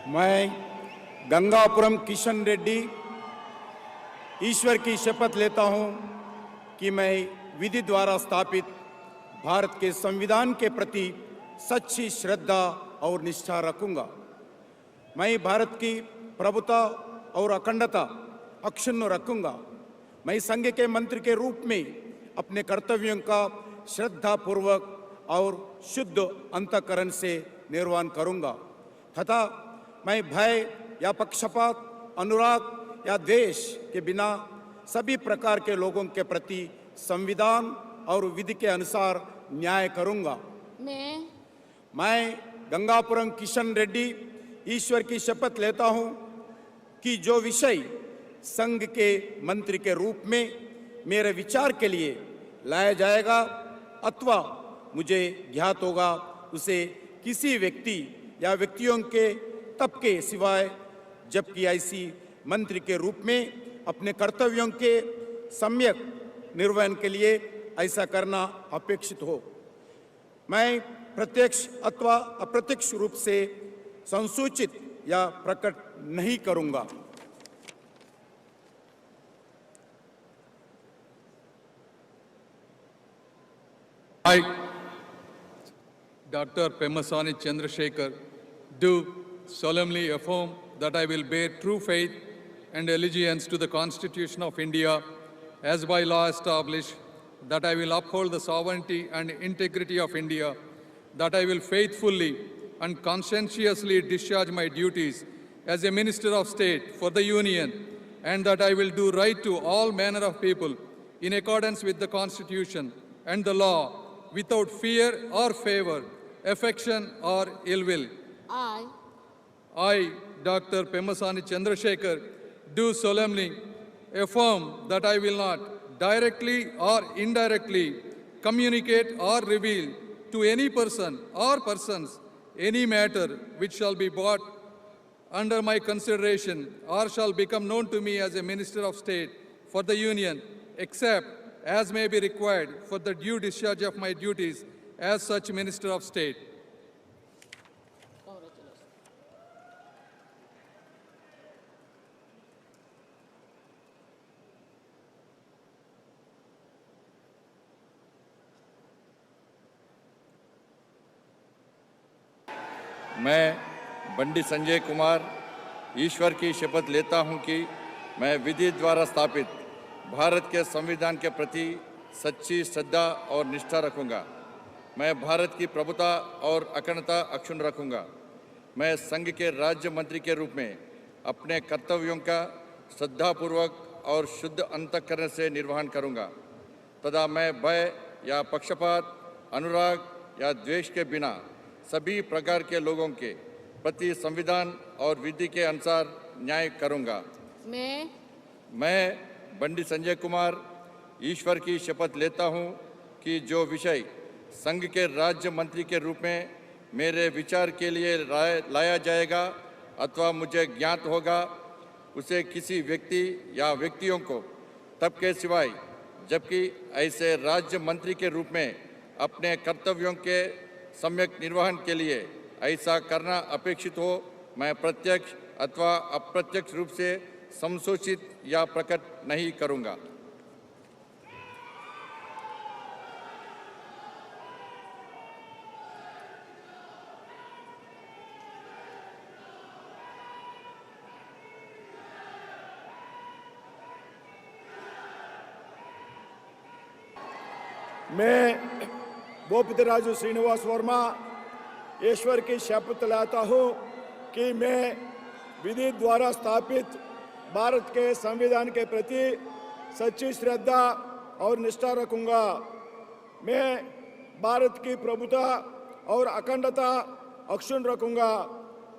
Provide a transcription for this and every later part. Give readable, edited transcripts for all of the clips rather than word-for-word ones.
मैं गंगापुरम किशन रेड्डी ईश्वर की शपथ लेता हूं कि मैं विधि द्वारा स्थापित भारत के संविधान के प्रति सच्ची श्रद्धा और निष्ठा रखूंगा। मैं भारत की प्रभुता और अखंडता अक्षुण्ण रखूंगा। मैं संघ के मंत्री के रूप में अपने कर्तव्यों का श्रद्धापूर्वक और शुद्ध अंतःकरण से निर्वहन करूंगा तथा मैं भय या पक्षपात, अनुराग या द्वेष के बिना सभी प्रकार के लोगों के प्रति संविधान और विधि के अनुसार न्याय करूंगा। मैं गंगापुरम किशन रेड्डी ईश्वर की शपथ लेता हूं कि जो विषय संघ के मंत्री के रूप में मेरे विचार के लिए लाया जाएगा अथवा मुझे ज्ञात होगा, उसे किसी व्यक्ति या व्यक्तियों के तब के सिवाय, जबकि ऐसी मंत्री के रूप में अपने कर्तव्यों के सम्यक निर्वहन के लिए ऐसा करना अपेक्षित हो, मैं प्रत्यक्ष अथवा अप्रत्यक्ष रूप से संसूचित या प्रकट नहीं करूंगा। I, Dr. Pemasani Chandrasekhar, do solemnly affirm that I will bear true faith and allegiance to the Constitution of India as by law established, that I will uphold the sovereignty and integrity of India, that I will faithfully and conscientiously discharge my duties as a Minister of State for the Union, and that I will do right to all manner of people in accordance with the Constitution and the law, without fear or favor, affection or ill will. I, Dr. Pemasani Chandrasekhar, do solemnly affirm that I will not directly or indirectly communicate or reveal to any person or persons any matter which shall be brought under my consideration or shall become known to me as a Minister of State for the Union, except as may be required for the due discharge of my duties as such Minister of State. मैं बंडी संजय कुमार ईश्वर की शपथ लेता हूं कि मैं विधि द्वारा स्थापित भारत के संविधान के प्रति सच्ची श्रद्धा और निष्ठा रखूंगा। मैं भारत की प्रभुता और अखंडता अक्षुण्ण रखूंगा। मैं संघ के राज्य मंत्री के रूप में अपने कर्तव्यों का श्रद्धापूर्वक और शुद्ध अंतःकरण से निर्वहन करूंगा तथा मैं भय या पक्षपात, अनुराग या द्वेष के बिना सभी प्रकार के लोगों के प्रति संविधान और विधि के अनुसार न्याय करूंगा। मैं बंडी संजय कुमार ईश्वर की शपथ लेता हूं कि जो विषय संघ के राज्य मंत्री के रूप में मेरे विचार के लिए लाया जाएगा अथवा मुझे ज्ञात होगा, उसे किसी व्यक्ति या व्यक्तियों को तब के सिवाय, जबकि ऐसे राज्य मंत्री के रूप में अपने कर्तव्यों के सम्यक निर्वहन के लिए ऐसा करना अपेक्षित हो, मैं प्रत्यक्ष अथवा अप्रत्यक्ष रूप से संसूचित या प्रकट नहीं करूंगा। मैं बोपतराजु श्रीनिवास वर्मा ईश्वर की शपथ लेता हूं कि मैं विधि द्वारा स्थापित भारत के संविधान के प्रति सच्ची श्रद्धा और निष्ठा रखूंगा। मैं भारत की प्रभुता और अखंडता अक्षुण्ण रखूंगा।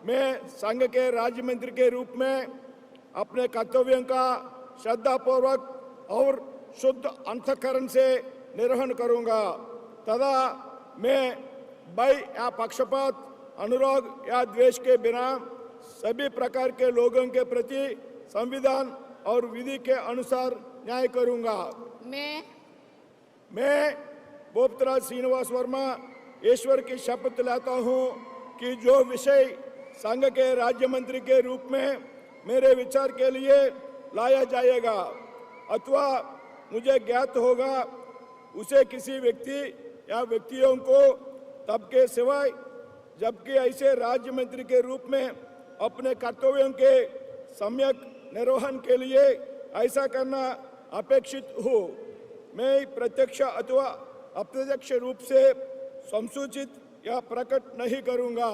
मैं संघ के राज्य मंत्री के रूप में अपने कर्तव्यों का श्रद्धापूर्वक और शुद्ध अंतःकरण से निर्वहन करूंगा तथा मैं भय या पक्षपात, अनुराग या द्वेष के बिना सभी प्रकार के लोगों के प्रति संविधान और विधि के अनुसार न्याय करूंगा। मैं बोपतराज श्रीनिवास वर्मा ईश्वर की शपथ लेता हूं कि जो विषय संघ के राज्य मंत्री के रूप में मेरे विचार के लिए लाया जाएगा अथवा मुझे ज्ञात होगा उसे किसी व्यक्ति या व्यक्तियों को तब के सिवाय जबकि ऐसे राज्य मंत्री के रूप में अपने कर्तव्यों के सम्यक निर्वहन के लिए ऐसा करना अपेक्षित हो मैं प्रत्यक्ष अथवा अप्रत्यक्ष रूप से संसूचित या प्रकट नहीं करूंगा।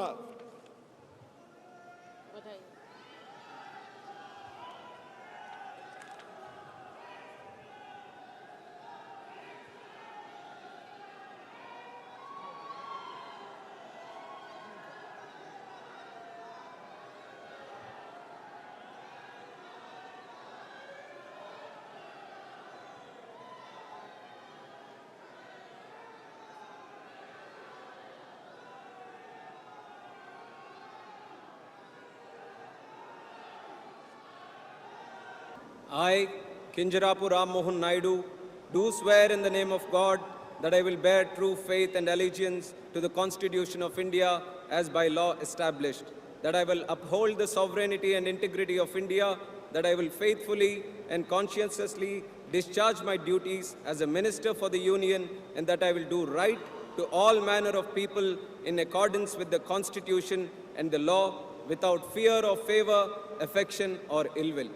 I, Kinjarapu Ram Mohan Naidu, do swear in the name of God that I will bear true faith and allegiance to the Constitution of India as by law established, that I will uphold the sovereignty and integrity of India, that I will faithfully and conscientiously discharge my duties as a Minister for the Union, and that I will do right to all manner of people in accordance with the Constitution and the law without fear of favor, affection or ill will.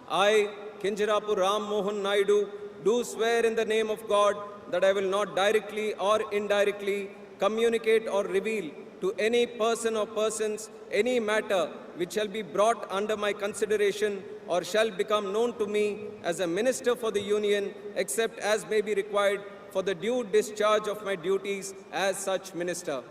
I, Kinjarapu Ram Mohan Naidu, do swear in the name of God that I will not directly or indirectly communicate or reveal to any person or persons any matter which shall be brought under my consideration or shall become known to me as a Minister for the Union, except as may be required for the due discharge of my duties as such Minister.